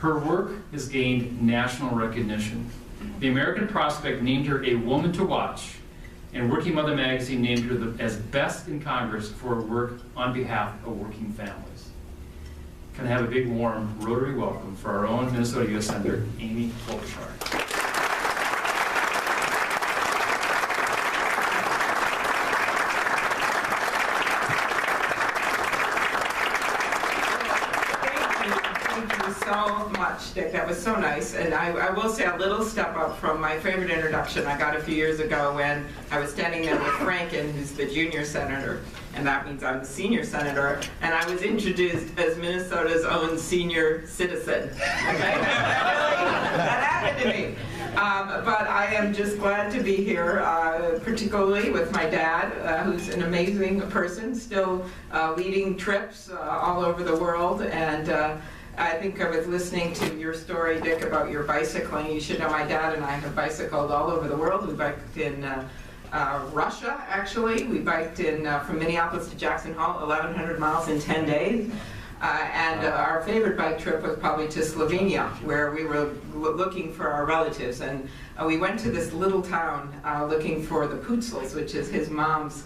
Her work has gained national recognition. The American Prospect named her a woman to watch, and Working Mother magazine named her as best in Congress for her work on behalf of working families. Can I have a big warm Rotary welcome for our own Minnesota U.S. Senator, Amy Klobuchar. So much, Dick. That was so nice. And I will say a little step up from my favorite introduction I got a few years ago when I was standing there with Franken, who's the junior senator, and that means I'm the senior senator, and I was introduced as Minnesota's own senior citizen. Okay? That happened to me. But I am just glad to be here, particularly with my dad, who's an amazing person, still leading trips all over the world. And I think I was listening to your story, Dick, about your bicycling. You should know my dad and I have bicycled all over the world. We biked in Russia, actually. We biked in from Minneapolis to Jackson Hole, 1,100 miles in 10 days. And our favorite bike trip was probably to Slovenia, where we were looking for our relatives. And we went to this little town looking for the Putzels, which is his mom's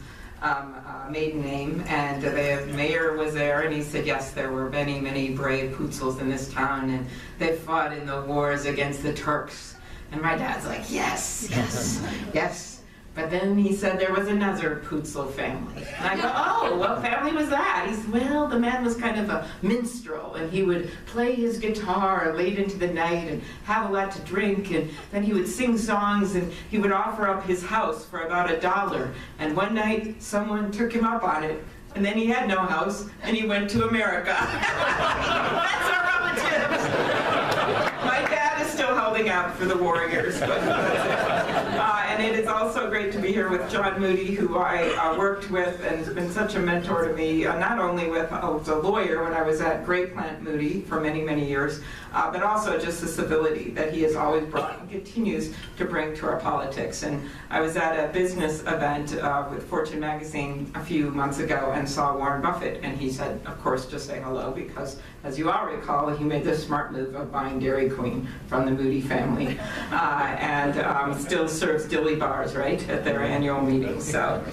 maiden name, and the mayor was there, and he said, yes, there were many, many brave Putzels in this town, and they fought in the wars against the Turks. And my dad's like, yes, yes, yes. But then he said there was another Putzel family. And I go, oh, what family was that? He said, well, the man was kind of a minstrel, and he would play his guitar late into the night and have a lot to drink, and then he would sing songs, and he would offer up his house for about $1. And one night, someone took him up on it, and then he had no house, and he went to America. That's our relatives. My dad is still holding out for the warriors, but that's it. And it is also great to be here with John Moody, who I worked with and has been such a mentor to me, not only with as a lawyer when I was at Great Plant Moody for many, many years, but also just the civility that he has always brought and continues to bring to our politics. And I was at a business event with Fortune magazine a few months ago and saw Warren Buffett, and he said, of course, just say hello, because as you all recall, he made the smart move of buying Dairy Queen from the Moody family, and still serves dilly bars, right, at their annual meeting. So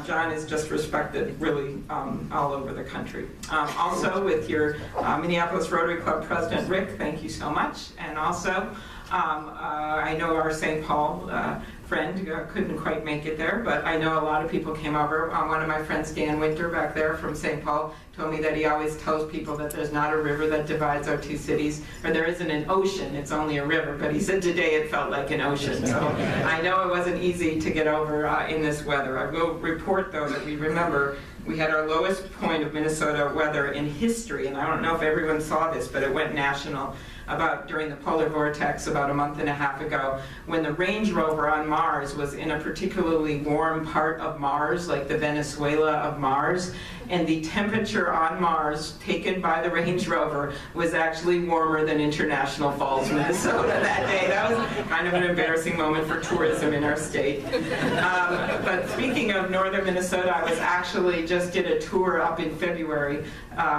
John is just respected really all over the country. Also with your Minneapolis Rotary Club President, Rick, thank you so much. And also, I know our St. Paul friend couldn't quite make it there, but I know a lot of people came over. One of my friends, Dan Winter, back there from St. Paul, told me that he always tells people that there's not a river that divides our two cities, or there isn't an ocean, it's only a river, but he said today it felt like an ocean. So I know it wasn't easy to get over in this weather. I will report, though, that we remember we had our lowest point of Minnesota weather in history, and I don't know if everyone saw this, but it went national during the polar vortex about a month and a half ago, when the Range Rover on Mars was in a particularly warm part of Mars, like the Venezuela of Mars, and the temperature on Mars taken by the Range Rover was actually warmer than International Falls, Minnesota that day. That was kind of an embarrassing moment for tourism in our state. But speaking of northern Minnesota, I was actually just did a tour up in February,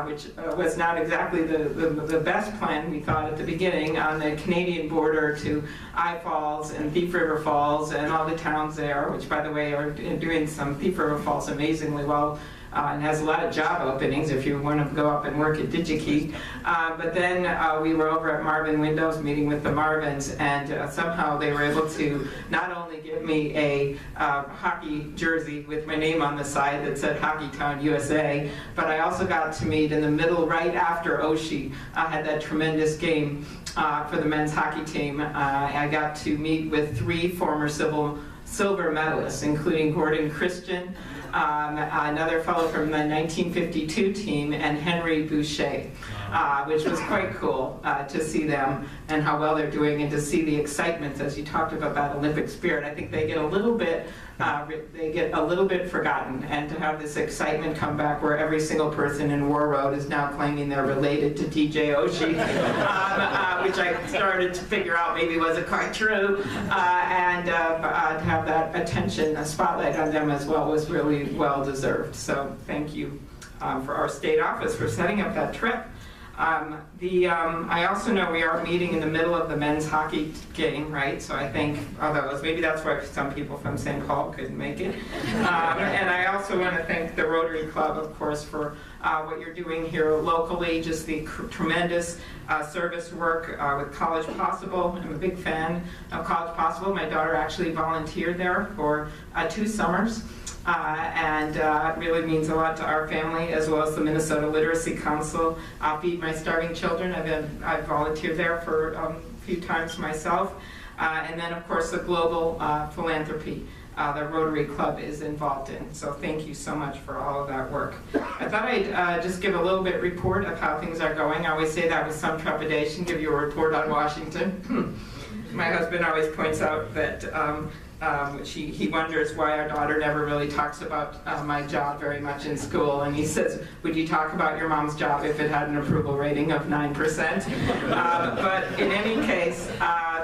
which was not exactly the best plan, we thought at the beginning, on the Canadian border to I Falls and Thief River Falls and all the towns there, which, by the way, are doing some Thief River Falls amazingly well. And has a lot of job openings if you want to go up and work at DigiKey. But then we were over at Marvin Windows meeting with the Marvins, and somehow they were able to not only give me a hockey jersey with my name on the side that said Hockeytown USA, but I also got to meet in the middle, right after Oshie had that tremendous game for the men's hockey team. I got to meet with 3 former silver medalists, including Gordon Christian, another fellow from the 1952 team, and Henry Boucher, which was quite cool to see them and how well they're doing, and to see the excitement, as you talked about that Olympic spirit. I think they get a little bit forgotten, and to have this excitement come back where every single person in War Road is now claiming they're related to DJ Oshie, which I started to figure out maybe wasn't quite true, and to have that attention, a spotlight on them as well, was really well deserved. So thank you for our state office for setting up that trip. I also know we are meeting in the middle of the men's hockey game, right? So I think, although maybe that's why some people from St. Paul couldn't make it. And I also want to thank the Rotary Club, of course, for what you're doing here locally, just the tremendous service work with College Possible. I'm a big fan of College Possible. My daughter actually volunteered there for 2 summers. And it really means a lot to our family, as well as the Minnesota Literacy Council. Feed My Starving Children. I've volunteered there for a few times myself. And then, of course, the global philanthropy the Rotary Club is involved in. So thank you so much for all of that work. I thought I'd just give a little bit report of how things are going. I always say that with some trepidation, give you a report on Washington. My husband always points out that he wonders why our daughter never really talks about my job very much in school, and he says, would you talk about your mom's job if it had an approval rating of 9%? But in any case,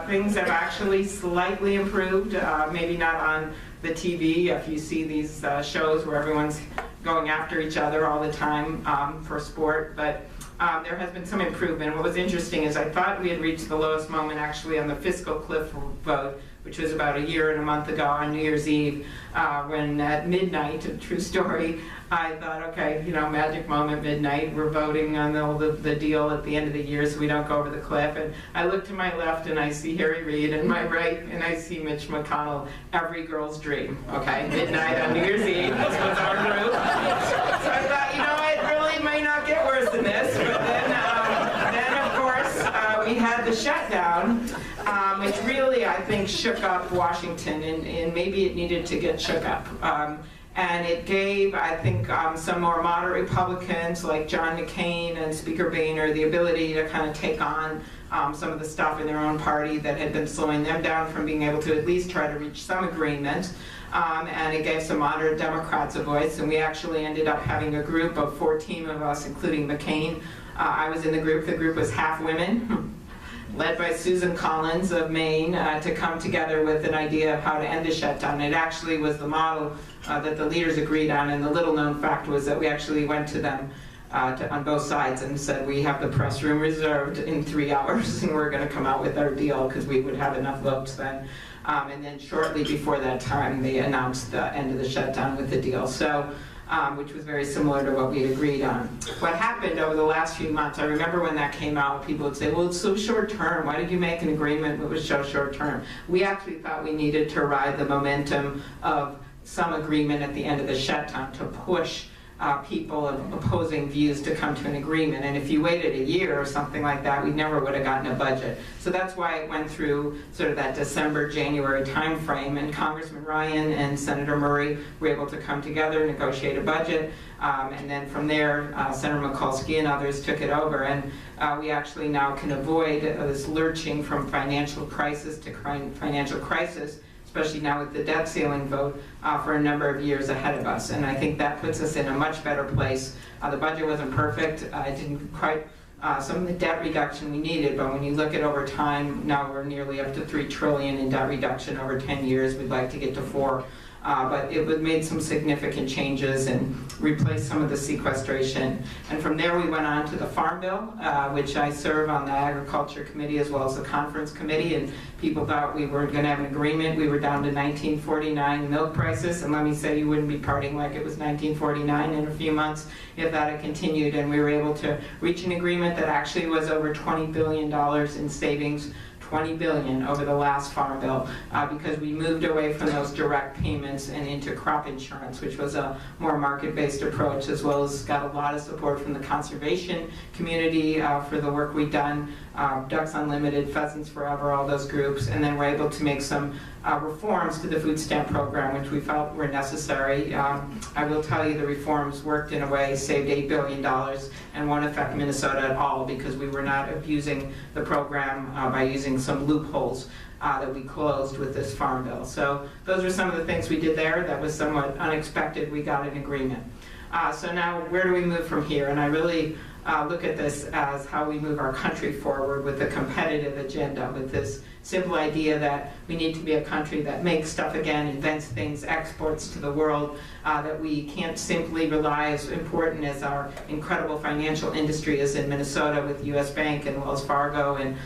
things have actually slightly improved, maybe not on the TV, if you see these shows where everyone's going after each other all the time for sport, but there has been some improvement. What was interesting is I thought we had reached the lowest moment actually on the fiscal cliff vote, which was about a year and a month ago on New Year's Eve, when at midnight, a true story, I thought, okay, you know, magic moment, midnight, we're voting on the deal at the end of the year so we don't go over the cliff. And I look to my left and I see Harry Reid, and my right and I see Mitch McConnell, every girl's dream, okay? Midnight on New Year's Eve, this was our group. So I thought, you know, it really might not get worse than this, but then of course, we had the shutdown, which really, I think, shook up Washington, and maybe it needed to get shook up. And it gave, I think, some more moderate Republicans like John McCain and Speaker Boehner the ability to kind of take on some of the stuff in their own party that had been slowing them down from being able to at least try to reach some agreement. And it gave some moderate Democrats a voice, and we actually ended up having a group of 14 of us, including McCain. I was in the group was half women, led by Susan Collins of Maine, to come together with an idea of how to end the shutdown. It actually was the model that the leaders agreed on, and the little known fact was that we actually went to them on both sides and said, we have the press room reserved in 3 hours and we're going to come out with our deal because we would have enough votes then. And then shortly before that time, they announced the end of the shutdown with the deal. So, which was very similar to what we had agreed on. What happened over the last few months, I remember when that came out, people would say, well, it's so short term. Why did you make an agreement that was so short term? We actually thought we needed to ride the momentum of some agreement at the end of the shutdown to push people of opposing views to come to an agreement. And if you waited a year or something like that, we never would have gotten a budget. So that's why it went through sort of that December, January time frame, and Congressman Ryan and Senator Murray were able to come together, negotiate a budget, and then from there, Senator Mikulski and others took it over, and we actually now can avoid this lurching from financial crisis to financial crisis, especially now with the debt ceiling vote, for a number of years ahead of us. And I think that puts us in a much better place. The budget wasn't perfect. It didn't quite, some of the debt reduction we needed, but when you look at over time, now we're nearly up to $3 trillion in debt reduction over 10 years. We'd like to get to 4. But it made some significant changes and replaced some of the sequestration. And from there we went on to the Farm Bill, which I serve on the Agriculture Committee as well as the Conference Committee, and people thought we weren't going to have an agreement. We were down to 1949 milk prices, and let me say you wouldn't be partying like it was 1949 in a few months if that had continued, and we were able to reach an agreement that actually was over $20 billion in savings, $20 billion over the last Farm Bill, because we moved away from those direct payments and into crop insurance, which was a more market-based approach, as well as got a lot of support from the conservation community for the work we've done, Ducks Unlimited, Pheasants Forever, all those groups, and then we're able to make some reforms to the food stamp program, which we felt were necessary. I will tell you the reforms worked in a way, saved $8 billion, and won't affect Minnesota at all because we were not abusing the program by using some loopholes that we closed with this Farm Bill. So those are some of the things we did there. That was somewhat unexpected. We got an agreement. So now where do we move from here? And I really look at this as how we move our country forward with a competitive agenda, with this simple idea that we need to be a country that makes stuff again, invents things, exports to the world, that we can't simply rely, as important as our incredible financial industry is in Minnesota with US Bank and Wells Fargo and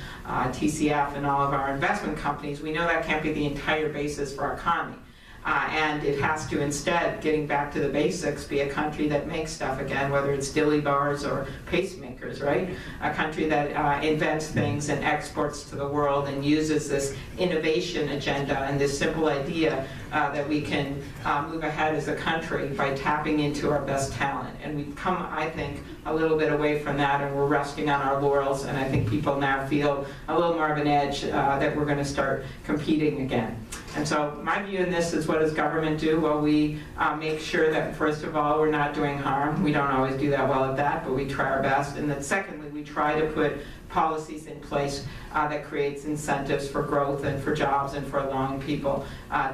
TCF and all of our investment companies. We know that can't be the entire basis for our economy. And it has to instead, getting back to the basics, be a country that makes stuff again, whether it's dilly bars or pacemakers, right? A country that invents things and exports to the world and uses this innovation agenda and this simple idea that we can move ahead as a country by tapping into our best talent. And we've come, I think, a little bit away from that, and we're resting on our laurels, and I think people now feel a little more of an edge that we're going to start competing again. And so my view in this is, what does government do? Well, we make sure that, first of all, we're not doing harm. We don't always do that well at that, but we try our best. And then secondly, we try to put policies in place that creates incentives for growth and for jobs and for allowing people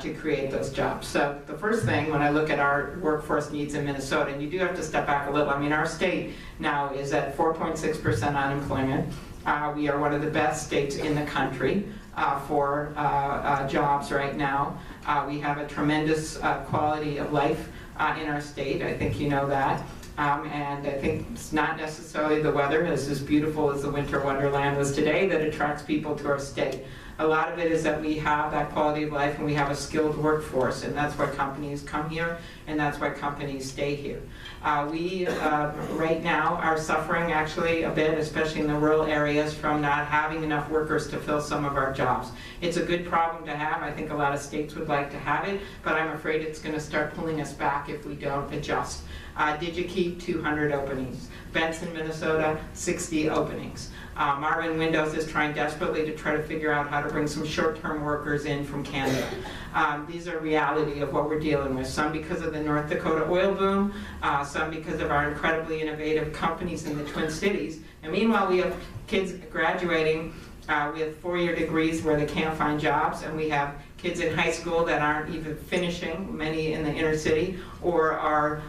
to create those jobs. So the first thing, when I look at our workforce needs in Minnesota, and you do have to step back a little, I mean, our state now is at 4.6% unemployment. We are one of the best states in the country for jobs right now. We have a tremendous quality of life in our state. I think you know that. And I think it's not necessarily the weather, as beautiful as the winter wonderland was today, that attracts people to our state. A lot of it is that we have that quality of life and we have a skilled workforce, and that's why companies come here and that's why companies stay here. We right now are suffering actually a bit, especially in the rural areas, from not having enough workers to fill some of our jobs. It's a good problem to have. I think a lot of states would like to have it, but I'm afraid it's going to start pulling us back if we don't adjust. Digi-Key, 200 openings. Benson, Minnesota, 60 openings. Marvin Windows is trying desperately to try to figure out how to bring some short-term workers in from Canada. These are reality of what we're dealing with. Some because of the North Dakota oil boom, some because of our incredibly innovative companies in the Twin Cities. And meanwhile, we have kids graduating we have four-year degrees where they can't find jobs, and we have kids in high school that aren't even finishing, many in the inner city, or are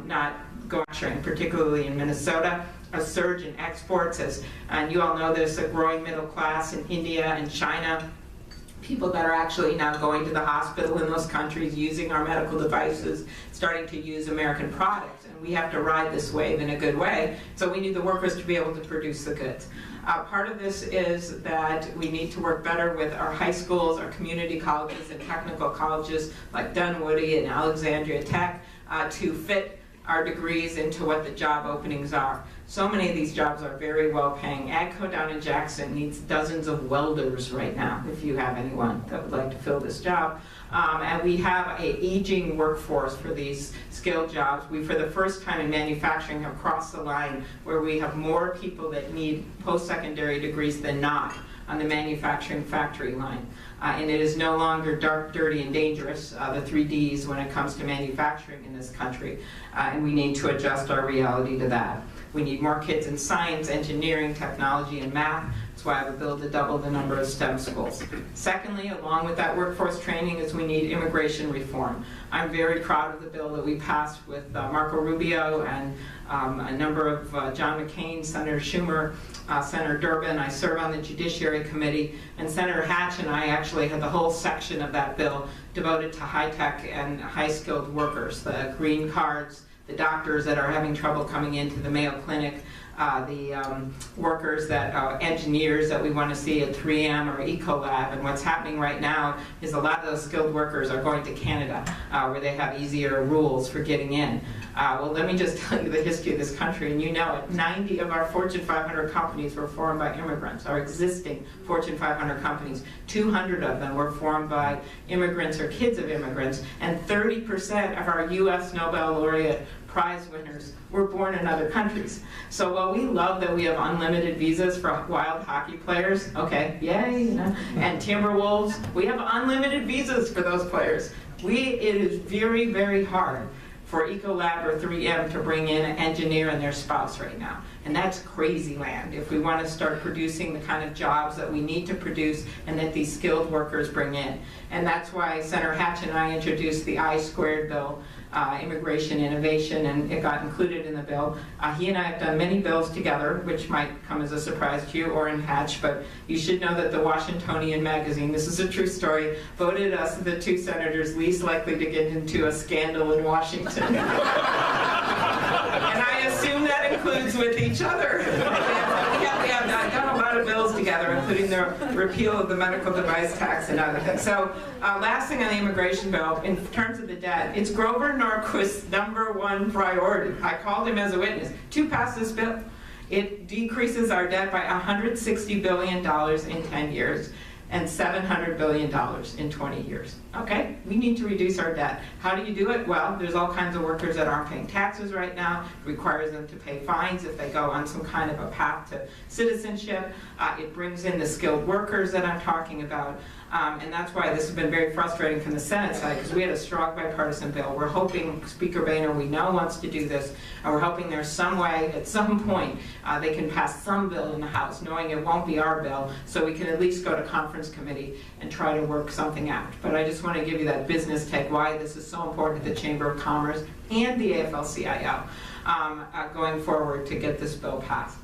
not going, particularly in Minnesota. A surge in exports, and you all know there's a growing middle class in India and China. People that are actually now going to the hospital in those countries, using our medical devices, starting to use American products. And we have to ride this wave in a good way, so we need the workers to be able to produce the goods. Part of this is that we need to work better with our high schools, our community colleges, and technical colleges like Dunwoody and Alexandria Tech to fit our degrees into what the job openings are. So many of these jobs are very well paying. AGCO down in Jackson needs dozens of welders right now, if you have anyone that would like to fill this job. And we have an aging workforce for these skilled jobs. We, for the first time in manufacturing, have crossed the line where we have more people that need post-secondary degrees than not on the manufacturing factory line. And it is no longer dark, dirty, and dangerous, the 3 Ds, when it comes to manufacturing in this country. And we need to adjust our reality to that. We need more kids in science, engineering, technology, and math. That's why I have a bill to double the number of STEM schools. Secondly, along with that workforce training, is we need immigration reform. I'm very proud of the bill that we passed with Marco Rubio and a number of John McCain, Senator Schumer, Senator Durbin. I serve on the Judiciary Committee, and Senator Hatch and I actually had the whole section of that bill devoted to high-tech and high-skilled workers, the green cards, the doctors that are having trouble coming into the Mayo Clinic, the workers that engineers that we want to see at 3M or Ecolab. And what's happening right now is a lot of those skilled workers are going to Canada, where they have easier rules for getting in. Well, let me just tell you the history of this country, and you know it. 90 of our Fortune 500 companies were formed by immigrants, our existing Fortune 500 companies. 200 of them were formed by immigrants or kids of immigrants, and 30% of our U.S. Nobel laureate prize winners were born in other countries. So while we love that we have unlimited visas for wild hockey players, okay, yay, you know, and Timberwolves, we have unlimited visas for those players. It is very, very hard for Ecolab or 3M to bring in an engineer and their spouse right now. And that's crazy land if we want to start producing the kind of jobs that we need to produce and that these skilled workers bring in. And that's why Senator Hatch and I introduced the I-squared bill, immigration innovation, and it got included in the bill. He and I have done many bills together, which might come as a surprise to you or in Hatch, but you should know that the Washingtonian magazine, this is a true story, voted us the 2 senators least likely to get into a scandal in Washington. And I assume that includes with each other. We have done a lot of bills together, including the repeal of the medical device tax and other things. So last thing on the immigration bill, in terms of the debt, it's Grover Norquist's #1 priority. I called him as a witness to pass this bill. It decreases our debt by $160 billion in 10 years and $700 billion in 20 years. Okay, we need to reduce our debt. How do you do it? Well, there's all kinds of workers that aren't paying taxes right now. It requires them to pay fines if they go on some kind of a path to citizenship. It brings in the skilled workers that I'm talking about. And that's why this has been very frustrating from the Senate side, because we had a strong bipartisan bill. We're hoping Speaker Boehner, we know, wants to do this, and we're hoping there's some way, at some point, they can pass some bill in the House, knowing it won't be our bill, so we can at least go to conference committee and try to work something out. But I just want to give you that business take, why this is so important to the Chamber of Commerce and the AFL-CIO going forward to get this bill passed.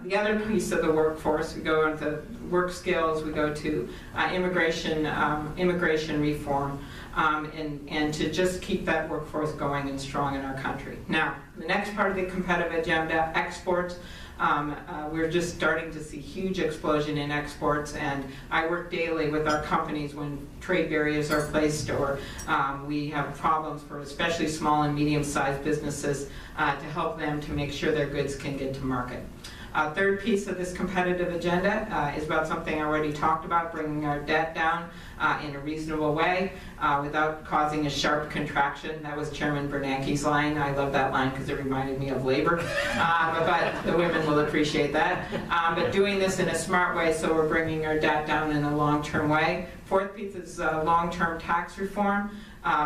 The other piece of the workforce, we go into work skills, we go to immigration reform, and to just keep that workforce going and strong in our country. Now, the next part of the competitive agenda, exports. We're just starting to see huge explosion in exports, and I work daily with our companies when trade barriers are placed or we have problems for especially small and medium-sized businesses to help them to make sure their goods can get to market. Third piece of this competitive agenda is about something I already talked about, bringing our debt down in a reasonable way without causing a sharp contraction. That was Chairman Bernanke's line. I love that line because it reminded me of labor, but the women will appreciate that. But doing this in a smart way, so we're bringing our debt down in a long-term way. Fourth piece is long-term tax reform.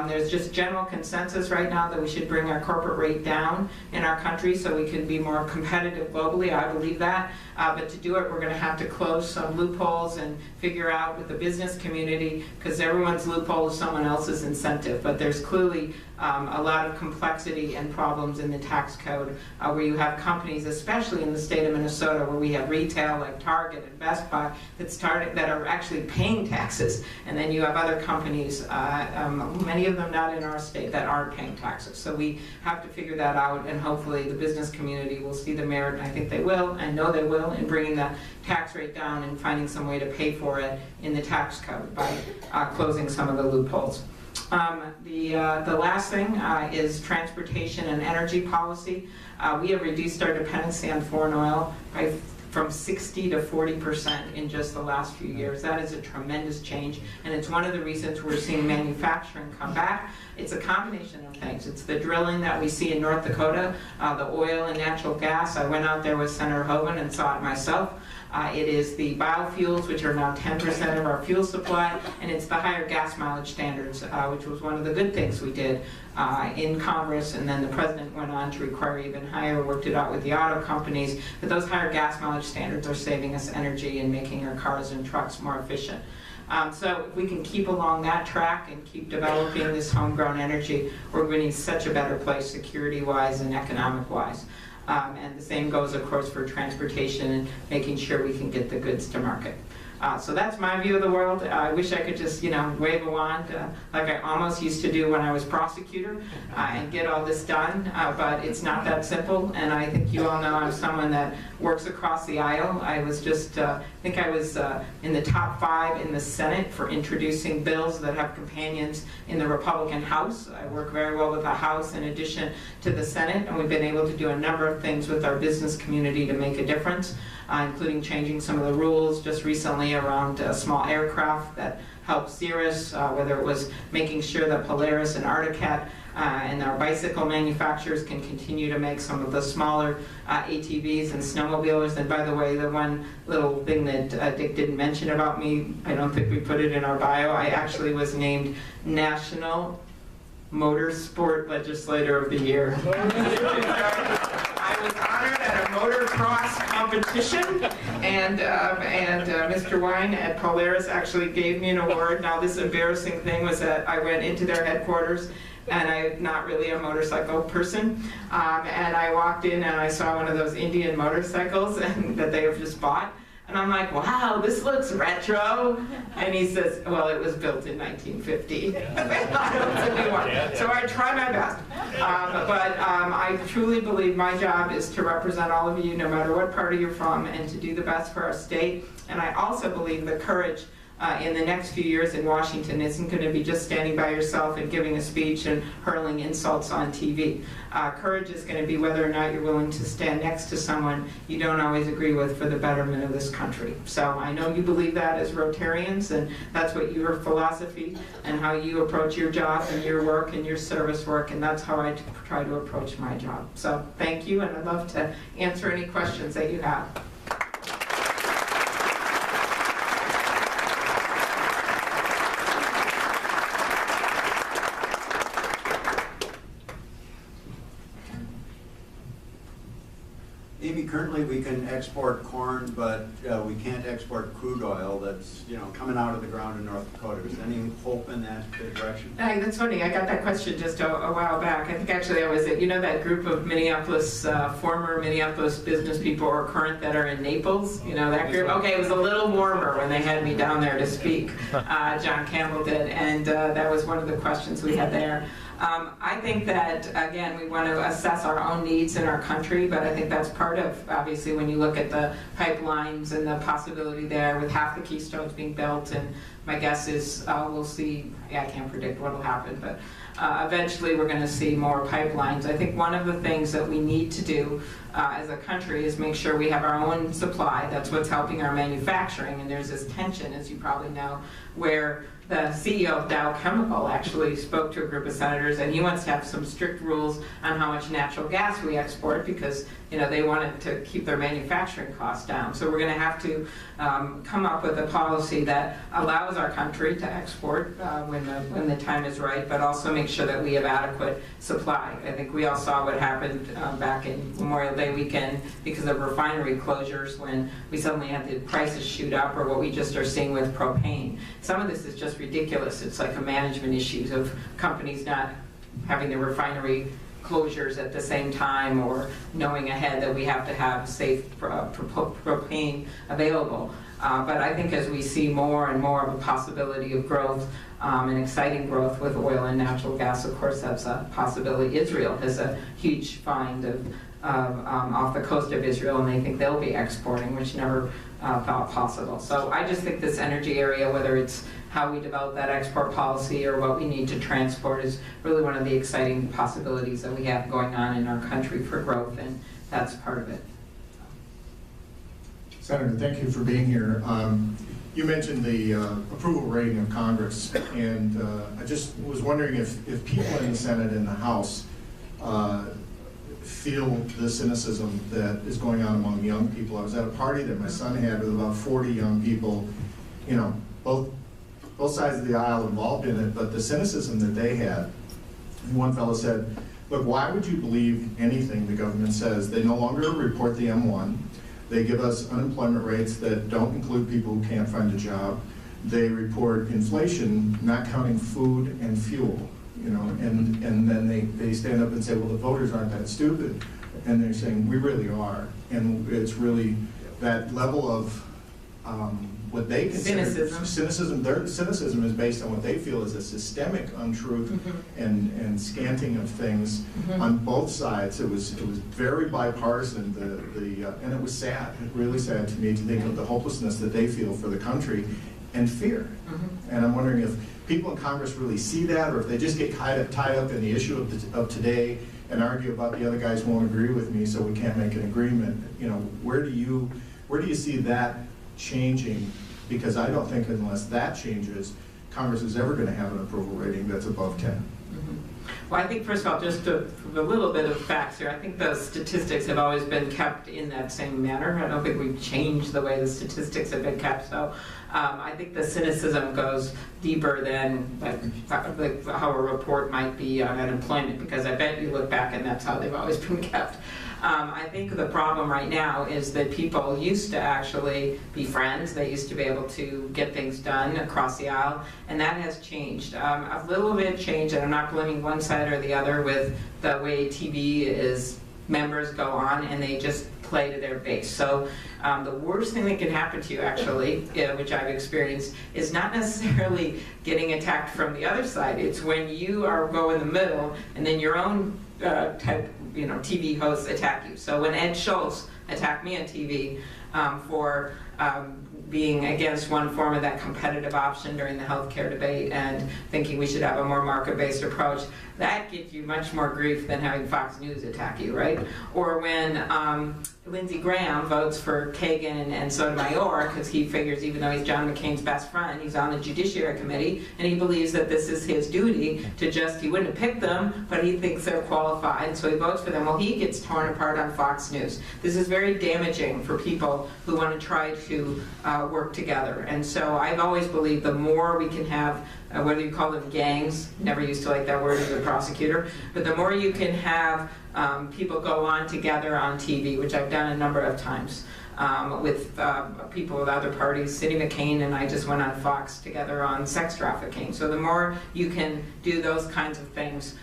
There's just general consensus right now that we should bring our corporate rate down in our country so we can be more competitive globally. I believe that. But to do it, we're going to have to close some loopholes and figure out with the business community, because everyone's loophole is someone else's incentive. But there's clearly a lot of complexity and problems in the tax code where you have companies, especially in the state of Minnesota, where we have retail like Target and Best Buy that are actually paying taxes. And then you have other companies, many of them not in our state, that aren't paying taxes. So we have to figure that out, and hopefully the business community will see the merit, and I think they will, and know they will, in bringing the tax rate down and finding some way to pay for it in the tax code by closing some of the loopholes. The last thing is transportation and energy policy. We have reduced our dependency on foreign oil from 60 to 40% in just the last few years. That is a tremendous change, and it's one of the reasons we're seeing manufacturing come back. It's a combination of things. It's the drilling that we see in North Dakota, the oil and natural gas. I went out there with Senator Hogan and saw it myself. It is the biofuels, which are now 10% of our fuel supply, and it's the higher gas mileage standards, which was one of the good things we did in Congress, and then the President went on to require even higher, worked it out with the auto companies, but those higher gas mileage standards are saving us energy and making our cars and trucks more efficient. So if we can keep along that track and keep developing this homegrown energy, we're going to be such a better place security-wise and economic-wise. And the same goes, of course, for transportation and making sure we can get the goods to market. So that's my view of the world. I wish I could just, wave a wand like I almost used to do when I was prosecutor and get all this done, but it's not that simple, and I think you all know I'm someone that works across the aisle. I was just, I think I was in the top 5 in the Senate for introducing bills that have companions in the Republican House. I work very well with the House in addition to the Senate, and we've been able to do a number of things with our business community to make a difference. Including changing some of the rules just recently around small aircraft that help Cirrus, whether it was making sure that Polaris and Arctic Cat and our bicycle manufacturers can continue to make some of the smaller ATVs and snowmobilers. And by the way, the one little thing that Dick didn't mention about me, I don't think we put it in our bio, I actually was named National Motorsport Legislator of the Year. I was honored at a motocross competition, and Mr. Wine at Polaris actually gave me an award. Now, this embarrassing thing was that I went into their headquarters, and I'm not really a motorcycle person, and I walked in and I saw one of those Indian motorcycles that they have just bought. And I'm like, wow, this looks retro. And he says, well, it was built in 1950. They thought it was a new one. So I try my best. But I truly believe my job is to represent all of you, no matter what party you're from, and to do the best for our state. And I also believe the courage in the next few years in Washington isn't going to be just standing by yourself and giving a speech and hurling insults on TV. Courage is going to be whether or not you're willing to stand next to someone you don't always agree with for the betterment of this country. So I know you believe that as Rotarians, and that's what your philosophy and how you approach your job and your work and your service work, and that's how I try to approach my job. So thank you, and I'd love to answer any questions that you have. Amy, currently we can export corn, but we can't export crude oil that's, coming out of the ground in North Dakota. Is there any hope in that direction? That's funny. I got that question just a while back. I think actually I was at, that group of Minneapolis, former Minneapolis business people or current that are in Naples, that group. Okay, it was a little warmer when they had me down there to speak. John Campbell did, and that was one of the questions we had there. I think that, again, we want to assess our own needs in our country, but I think that's part of, obviously, when you look at the pipelines and the possibility there with half the keystones being built, and my guess is we'll see, I can't predict what will happen, but eventually we're going to see more pipelines. I think one of the things that we need to do as a country is make sure we have our own supply. That's what's helping our manufacturing, and there's this tension, as you probably know, where the CEO of Dow Chemical actually spoke to a group of senators, and he wants to have some strict rules on how much natural gas we export because they wanted to keep their manufacturing costs down. So we're going to have to come up with a policy that allows our country to export when the time is right, but also make sure that we have adequate supply. I think we all saw what happened back in Memorial Day weekend because of refinery closures when we suddenly had the prices shoot up, or what we just are seeing with propane. Some of this is just ridiculous. It's like a management issue of companies not having the refinery closures at the same time, or knowing ahead that we have to have safe propane available. But I think as we see more and more of a possibility of growth and exciting growth with oil and natural gas, of course that's a possibility. Israel has a huge find of off the coast of Israel, and they think they'll be exporting, which never thought possible. So I just think this energy area, whether it's how we develop that export policy or what we need to transport, is really one of the exciting possibilities that we have going on in our country for growth, and that's part of it. Senator, thank you for being here. You mentioned the approval rating of Congress, and I just was wondering if people in the Senate and the House feel the cynicism that is going on among young people. I was at a party that my son had with about 40 young people, both sides of the aisle involved in it, but the cynicism that they had. One fellow said, look, why would you believe anything the government says? They no longer report the M1. They give us unemployment rates that don't include people who can't find a job. They report inflation, not counting food and fuel. And then they stand up and say, well, the voters aren't that stupid. And they're saying, we really are. And it's really that level of what they consider cynicism. Their cynicism is based on what they feel is a systemic untruth and scanting of things on both sides. It was very bipartisan, and it was sad, really sad to me to think of the hopelessness that they feel for the country and fear. And I'm wondering if people in Congress really see that, or if they just get tied up in the issue of today and argue about the other guys won't agree with me, so we can't make an agreement. Where do you see that changing? Because I don't think unless that changes, Congress is ever going to have an approval rating that's above 10. Well, I think, first of all, just a little bit of facts here. I think the statistics have always been kept in that same manner. I don't think we've changed the way the statistics have been kept. So I think the cynicism goes deeper than like how a report might be on unemployment, because I bet you look back and that's how they've always been kept. I think the problem right now is that people used to actually be friends. They used to be able to get things done across the aisle, and that has changed. A little bit changed, and I'm not blaming one side or the other with the way TV is. Members go on and they just play to their base. So the worst thing that can happen to you, actually, which I've experienced, is not necessarily getting attacked from the other side. It's when you go in the middle and then your own type, TV hosts attack you. So when Ed Schultz attacked me on TV for being against one form of that competitive option during the healthcare debate and thinking we should have a more market-based approach, that gives you much more grief than having Fox News attack you, right? Or when Lindsey Graham votes for Kagan and Sotomayor, because he figures even though he's John McCain's best friend, he's on the Judiciary Committee, and he believes that this is his duty to he wouldn't have picked them, but he thinks they're qualified, so he votes for them. Well, he gets torn apart on Fox News. This is very damaging for people who want to try to work together. And so I've always believed the more we can have, whether you call them gangs, never used to like that word as a prosecutor, but the more you can have people go on together on TV, which I've done a number of times with people with other parties. Cindy McCain and I just went on Fox together on sex trafficking. So the more you can do those kinds of things,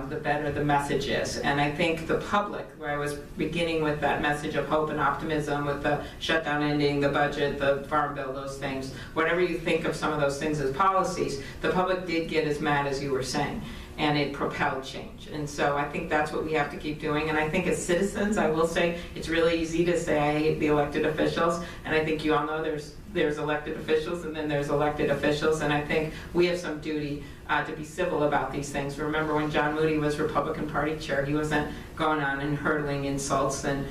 the better the message is. And I think the public, where I was beginning with that message of hope and optimism with the shutdown ending, the budget, the farm bill, those things, whatever you think of some of those things as policies, the public did get as mad as you were saying, and it propelled change. And so I think that's what we have to keep doing. And I think as citizens, I will say, it's really easy to say I hate the elected officials, and I think you all know there's elected officials and then there's elected officials, and I think we have some duty to be civil about these things. Remember when John Moody was Republican Party chair, he wasn't going on and hurling insults and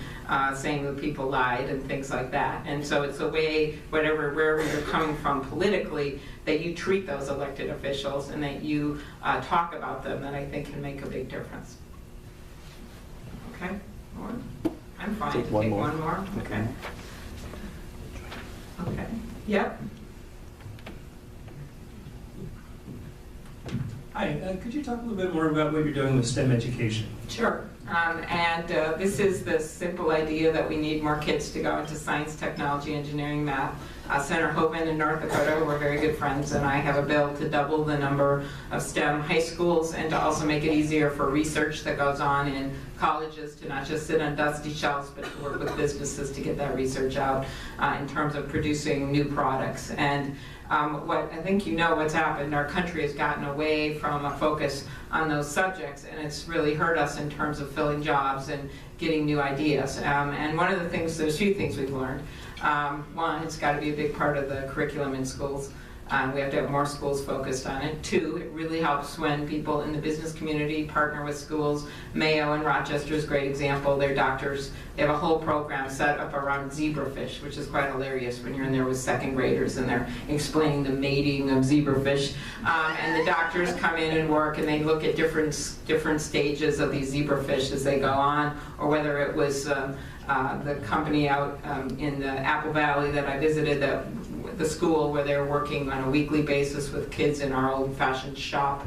saying that people lied and things like that. And so it's a way, wherever you're coming from politically, that you treat those elected officials and that you talk about them, that I think can make a big difference. Okay, more? I'm fine. Take one more. One more? Okay. Okay, yep. Hi, could you talk a little bit more about what you're doing with STEM education? Sure. This is the simple idea that we need more kids to go into science, technology, engineering, math. Senator Hovind in North Dakota, we're very good friends, and I have a bill to double the number of STEM high schools and to also make it easier for research that goes on in colleges to not just sit on dusty shelves, but to work with businesses to get that research out in terms of producing new products. And what I think you know what's happened, our country has gotten away from a focus on those subjects, and it's really hurt us in terms of filling jobs and getting new ideas. And one of the things, there's a few things we've learned. One, it's got to be a big part of the curriculum in schools. We have to have more schools focused on it. Two, it really helps when people in the business community partner with schools. Mayo in Rochester is a great example. They're doctors. They have a whole program set up around zebrafish, which is quite hilarious when you're in there with second graders and they're explaining the mating of zebrafish. And the doctors come in and work and they look at different stages of these zebrafish as they go on, or whether it was the company out in the Apple Valley that I visited, the school where they're working on a weekly basis with kids in our old-fashioned shop,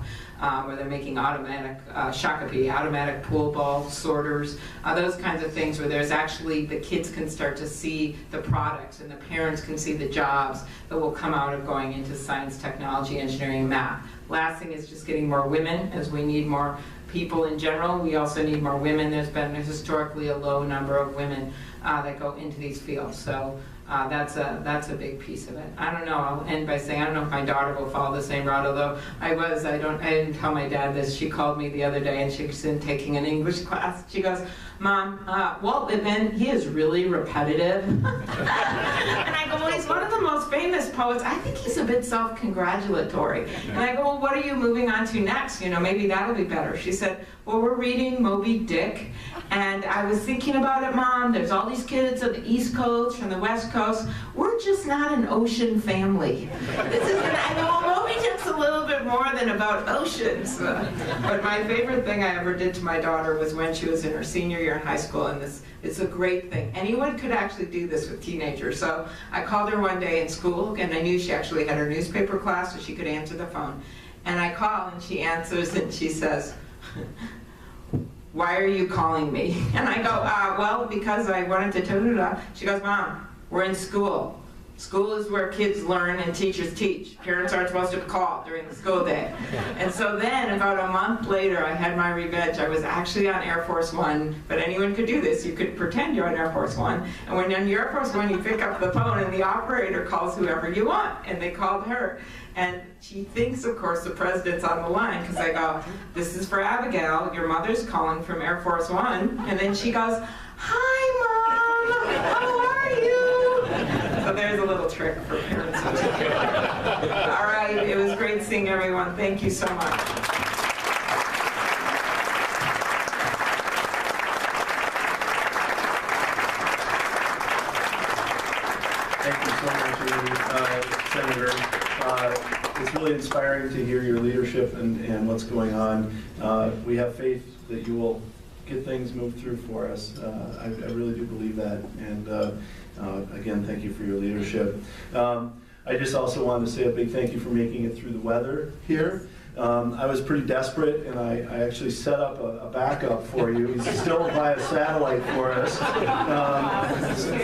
where they're making automatic shakopee, automatic pool ball sorters, those kinds of things where there's actually, the kids can start to see the products and the parents can see the jobs that will come out of going into science, technology, engineering, and math. Last thing is just getting more women, as we need more people in general. We also need more women. There's been historically a low number of women that go into these fields. So that's a big piece of it. I don't know, I'll end by saying, I don't know if my daughter will follow the same route, although I didn't tell my dad this. She called me the other day and she was taking an English class. She goes, Mom, Walt Whitman, he is really repetitive. And I go, well, he's one of the most famous poets. I think he's a bit self-congratulatory. And I go, well, what are you moving on to next? Maybe that'll be better. She said, well, we're reading Moby Dick, and I was thinking about it, Mom, there's all these kids on the East Coast and the West Coast. We're just not an ocean family. I know Moby Dick's a little bit more than about oceans. But my favorite thing I ever did to my daughter was when she was in her senior year in high school, and it's a great thing. Anyone could actually do this with teenagers. So I called her one day in school, and I knew she actually had her newspaper class, so she could answer the phone. And I call, and she answers, and she says, "Why are you calling me?" And I go, well, because I wanted to tell you. She goes, "Mom, we're in school. School is where kids learn and teachers teach. Parents aren't supposed to call during the school day." And so then, about a month later, I had my revenge. I was actually on Air Force One, but anyone could do this. You could pretend you're on Air Force One, and when you're on Air Force One, you pick up the phone, and the operator calls whoever you want, and they called her. And she thinks, of course, the president's on the line, because I go, "This is for Abigail. Your mother's calling from Air Force One." And then she goes, "Hi, Mom. How are you?" So there's a little trick for parents. All right, it was great seeing everyone. Thank you so much. Thank you so much, Senator. It's really inspiring to hear your leadership and what's going on. We have faith that you will get things moved through for us. I really do believe that. And again, thank you for your leadership. I just also wanted to say a big thank you for making it through the weather here. I was pretty desperate, and I actually set up a backup for you. He's still via satellite for us.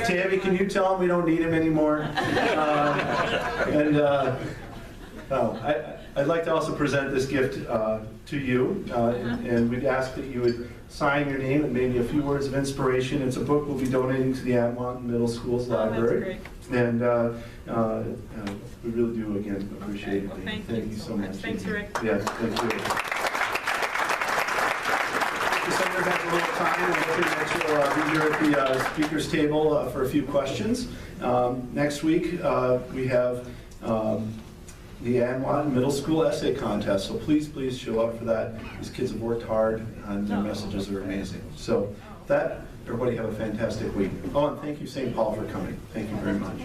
Tammy, can you tell him we don't need him anymore? I'd like to also present this gift to you, and we'd ask that you would sign your name and maybe a few words of inspiration. It's a book we'll be donating to the Atwater Middle School's library. And we really do, again, appreciate it. Well, thank you so much. Thanks, Rick. Yeah, thank you. Just under back a little time, and hoping that you'll be here at the speaker's table for a few questions. Next week, we have the Atwater Middle School Essay Contest, so please show up for that. These kids have worked hard, and their messages are amazing. So that, everybody have a fantastic week. Oh, and thank you, St. Paul, for coming. Thank you very much.